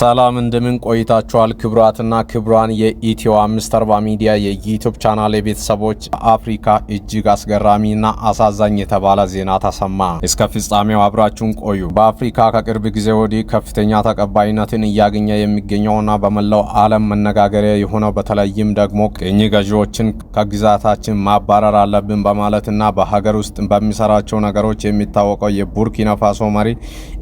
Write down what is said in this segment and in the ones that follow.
ሰላም እንደምን ቆይታችኋል? ክብራትና ክብራን የኢትዮ 540 ሚዲያ የዩቲዩብ ቻናል ቤተሰቦች፣ አፍሪካ እጅግ አስገራሚና አሳዛኝ የተባለ ዜና ተሰማ። እስከ ፍጻሜው አብራችሁን ቆዩ። በአፍሪካ ከቅርብ ጊዜ ወዲህ ከፍተኛ ተቀባይነትን እያገኘ የሚገኘውና በመላው ዓለም መነጋገሪያ የሆነው በተለይም ደግሞ ቅኝ ገዢዎችን ከግዛታችን ማባረር አለብን በማለትና በሀገር ውስጥ በሚሰራቸው ነገሮች የሚታወቀው የቡርኪና ፋሶ መሪ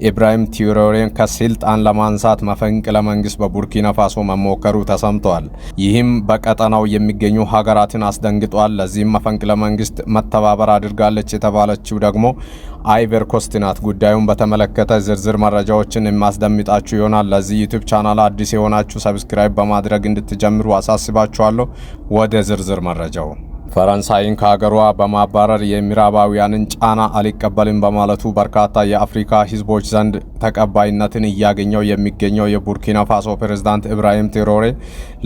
ኢብራሂም ትራኦሬን ከስልጣን ለማንሳት መፈንቅለ መንግስት በቡርኪና ፋሶ መሞከሩ ተሰምቷል። ይህም በቀጠናው የሚገኙ ሀገራትን አስደንግጧል። ለዚህም መፈንቅለ መንግስት መተባበር አድርጋለች የተባለችው ደግሞ አይቨር ኮስት ናት። ጉዳዩን በተመለከተ ዝርዝር መረጃዎችን የማስደምጣችሁ ይሆናል። ለዚህ ዩቲዩብ ቻናል አዲስ የሆናችሁ ሰብስክራይብ በማድረግ እንድትጀምሩ አሳስባችኋለሁ። ወደ ዝርዝር መረጃው ፈረንሳይን ከሀገሯ በማባረር የምዕራባውያንን ጫና አልቀበልም በማለቱ በርካታ የአፍሪካ ህዝቦች ዘንድ ተቀባይነትን እያገኘው የሚገኘው የቡርኪና ፋሶ ፕሬዝዳንት ኢብራሂም ትራኦሬ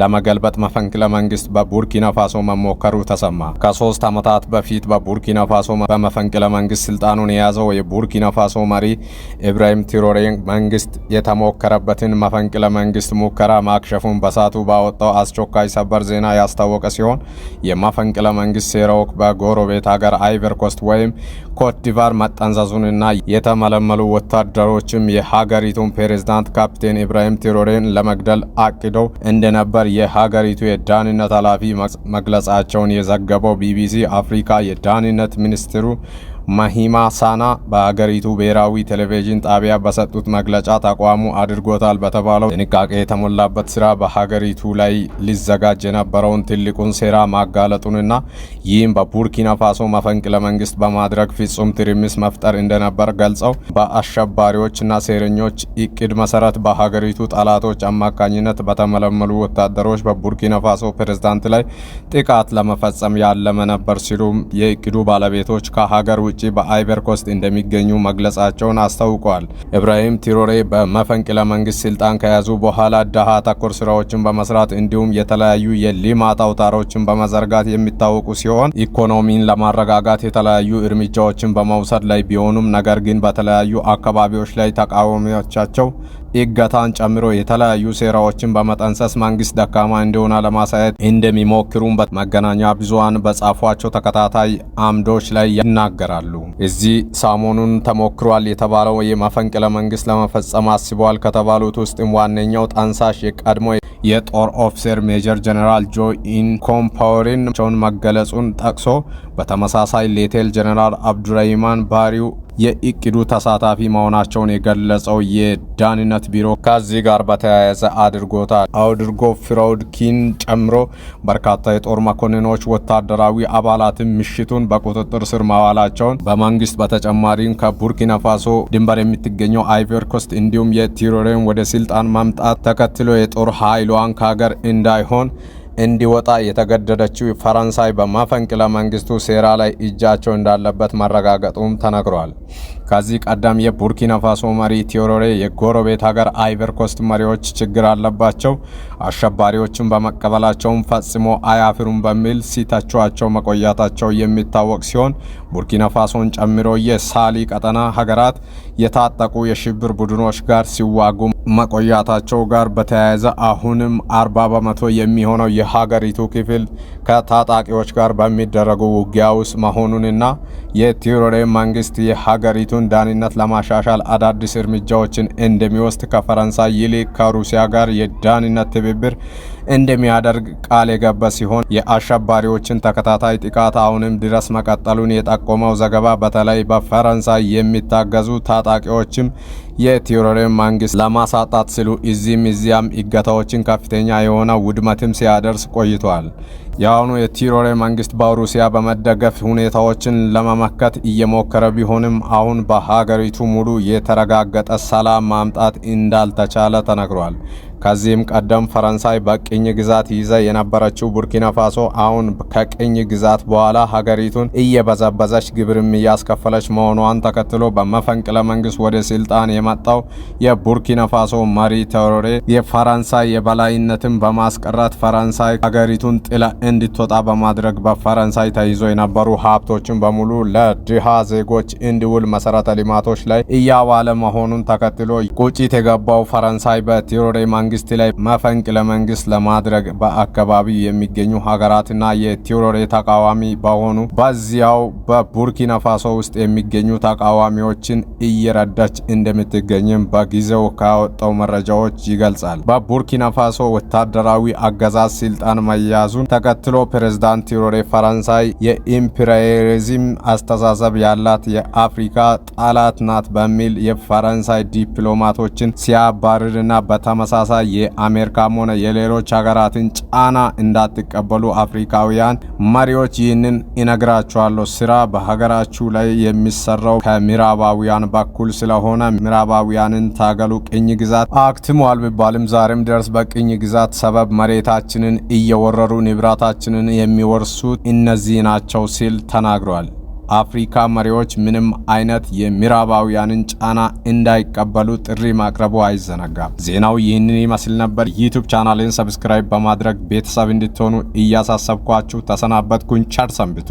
ለመገልበጥ መፈንቅለ መንግስት በቡርኪና ፋሶ መሞከሩ ተሰማ። ከ3 ዓመታት በፊት በቡርኪና ፋሶ በመፈንቅለ መንግስት ስልጣኑን የያዘው የቡርኪና ፋሶ መሪ ኢብራሂም ትራኦሬ መንግስት የተሞከረበትን መፈንቅለ መንግስት ሙከራ ማክሸፉን በሳቱ ባወጣው አስቸኳይ ሰበር ዜና ያስታወቀ ሲሆን የመፈንቅለ መንግስት ሴራው በጎረቤት ሀገር አይቨር ኮስት ወይም ኮት ዲቫር መጠንዘዙንና የተመለመሉ ወታደሮችም የሀገሪቱን ፕሬዝዳንት ካፒቴን ኢብራሂም ትራኦሬን ለመግደል አቅደው እንደነበር የሀገሪቱ የደህንነት ኃላፊ መግለጻቸውን የዘገበው ቢቢሲ አፍሪካ የደህንነት ሚኒስትሩ ማሂማ ሳና በሀገሪቱ ብሔራዊ ቴሌቪዥን ጣቢያ በሰጡት መግለጫ ተቋሙ አድርጎታል በተባለው ጥንቃቄ የተሞላበት ስራ በሀገሪቱ ላይ ሊዘጋጅ የነበረውን ትልቁን ሴራ ማጋለጡንና ይህም በቡርኪና ፋሶ መፈንቅለ መንግስት በማድረግ ፍጹም ትርምስ መፍጠር እንደነበር ገልጸው በአሸባሪዎችና ሴረኞች እቅድ መሰረት በሀገሪቱ ጠላቶች አማካኝነት በተመለመሉ ወታደሮች በቡርኪና ፋሶ ፕሬዝዳንት ላይ ጥቃት ለመፈጸም ያለመ ነበር ሲሉም የእቅዱ ባለቤቶች ከሀገር ውጪ በአይቨር ኮስት እንደሚገኙ መግለጻቸውን አስታውቀዋል። ኢብራሂም ትራኦሬ በመፈንቅለ መንግስት ስልጣን ከያዙ በኋላ ደሃ ተኮር ስራዎችን በመስራት እንዲሁም የተለያዩ የልማት አውታሮችን በመዘርጋት የሚታወቁ ሲሆን ኢኮኖሚን ለማረጋጋት የተለያዩ እርምጃዎችን በመውሰድ ላይ ቢሆኑም ነገር ግን በተለያዩ አካባቢዎች ላይ ተቃዋሚዎቻቸው እገታን ጨምሮ የተለያዩ ሴራዎችን በመጠንሰስ መንግስት ደካማ እንደሆነ ለማሳየት እንደሚሞክሩም መገናኛ ብዙሃን በጻፏቸው ተከታታይ አምዶች ላይ ይናገራሉ። እዚህ ሰሞኑን ተሞክሯል የተባለው የመፈንቅለ መንግስት ለመፈጸም አስበዋል ከተባሉት ውስጥም ዋነኛው ጠንሳሽ የቀድሞ የጦር ኦፊሰር ሜጀር ጀነራል ጆኢን ኮምፓወሪን መገለጹን ጠቅሶ በተመሳሳይ ሌቴል ጀነራል አብዱራሂማን ባሪው የእቅዱ ተሳታፊ መሆናቸውን የገለጸው የደህንነት ቢሮ ከዚህ ጋር በተያያዘ አድርጎ ፍራውድኪን ጨምሮ በርካታ የጦር መኮንኖች ወታደራዊ አባላትን ምሽቱን በቁጥጥር ስር ማዋላቸውን በመንግስት በተጨማሪም ከቡርኪና ፋሶ ድንበር የምትገኘው አይቨር ኮስት እንዲሁም የትራኦሬን ወደ ስልጣን መምጣት ተከትሎ የጦር ኃይሏን ከሀገር እንዳይሆን እንዲወጣ የተገደደችው ፈረንሳይ በመፈንቅለ መንግስቱ ሴራ ላይ እጃቸው እንዳለበት መረጋገጡም ተነግሯል። ከዚህ ቀደም የቡርኪና ፋሶ መሪ ትራኦሬ የጎረቤት ሀገር አይቨር ኮስት መሪዎች ችግር አለባቸው፣ አሸባሪዎችን በመቀበላቸውም ፈጽሞ አያፍሩም በሚል ሲተቿቸው መቆያታቸው የሚታወቅ ሲሆን ቡርኪና ፋሶን ጨምሮ የሳሊ ቀጠና ሀገራት የታጠቁ የሽብር ቡድኖች ጋር ሲዋጉ መቆያታቸው ጋር በተያያዘ አሁንም 40 በመቶ የሚሆነው የሀገሪቱ ክፍል ከታጣቂዎች ጋር በሚደረጉ ውጊያ ውስጥ መሆኑንና የትራኦሬ መንግስት የሀገሪቱን ደህንነት ለማሻሻል አዳዲስ እርምጃዎችን እንደሚወስድ ከፈረንሳይ ይልቅ ከሩሲያ ጋር የደህንነት ትብብር እንደሚያደርግ ቃል የገባ ሲሆን የአሸባሪዎችን ተከታታይ ጥቃት አሁንም ድረስ መቀጠሉን የጠቆመው ዘገባ በተለይ በፈረንሳይ የሚታገዙ ታጣቂዎችም የትራኦሬ መንግስት ለማሳጣት ሲሉ እዚህም እዚያም እገታዎችን ከፍተኛ የሆነ ውድመትም ሲያደርስ ቆይቷል። የአሁኑ የትራኦሬ መንግስት በሩሲያ በመደገፍ ሁኔታዎችን ለመመከት እየሞከረ ቢሆንም አሁን በሀገሪቱ ሙሉ የተረጋገጠ ሰላም ማምጣት እንዳልተቻለ ተነግሯል። ከዚህም ቀደም ፈረንሳይ በቅኝ ግዛት ይዘ የነበረችው ቡርኪና ፋሶ አሁን ከቅኝ ግዛት በኋላ ሀገሪቱን እየበዘበዘች ግብርም እያስከፈለች መሆኗን ተከትሎ በመፈንቅለ መንግስት ወደ ስልጣን የመጣው የቡርኪና ፋሶ መሪ ቴዎሬ የፈረንሳይ የበላይነትን በማስቀረት ፈረንሳይ ሀገሪቱን ጥላ እንድትወጣ በማድረግ በፈረንሳይ ተይዞ የነበሩ ሀብቶችን በሙሉ ለድሃ ዜጎች እንዲውል መሰረተ ልማቶች ላይ እያዋለ መሆኑን ተከትሎ ቁጭት የገባው ፈረንሳይ በቴዎሬ መንግስት ላይ መፈንቅለ መንግስት ለማድረግ በአካባቢው የሚገኙ ሀገራትና የቴዎሬ ተቃዋሚ በሆኑ በዚያው በቡርኪና ፋሶ ውስጥ የሚገኙ ተቃዋሚዎችን እየረዳች እንደምትገኝም በጊዜው ካወጣው መረጃዎች ይገልጻል። በቡርኪና ፋሶ ወታደራዊ አገዛዝ ስልጣን መያዙን ተከትሎ ፕሬዝዳንት ቴዎሬ ፈረንሳይ የኢምፔሪያሊዝም አስተሳሰብ ያላት የአፍሪካ ጠላት ናት በሚል የፈረንሳይ ዲፕሎማቶችን ሲያባርርና በተመሳሳይ የአሜሪካም ሆነ የሌሎች ሀገራትን ጫና እንዳትቀበሉ አፍሪካውያን መሪዎች ይህንን ይነግራቸዋለሁ፣ ስራ በሀገራችሁ ላይ የሚሰራው ከምዕራባውያን በኩል ስለሆነ ምዕራባውያንን ታገሉ። ቅኝ ግዛት አክትሟል ቢባልም ዛሬም ድረስ በቅኝ ግዛት ሰበብ መሬታችንን እየወረሩ ንብረታችንን የሚወርሱት እነዚህ ናቸው ሲል ተናግሯል። አፍሪካ መሪዎች ምንም አይነት የምዕራባውያንን ጫና እንዳይቀበሉ ጥሪ ማቅረቡ አይዘነጋም። ዜናው ይህንን ይመስል ነበር። ዩቲዩብ ቻናሌን ሰብስክራይብ በማድረግ ቤተሰብ እንድትሆኑ እያሳሰብኳችሁ ተሰናበትኩኝ። ቸር ሰንብቱ።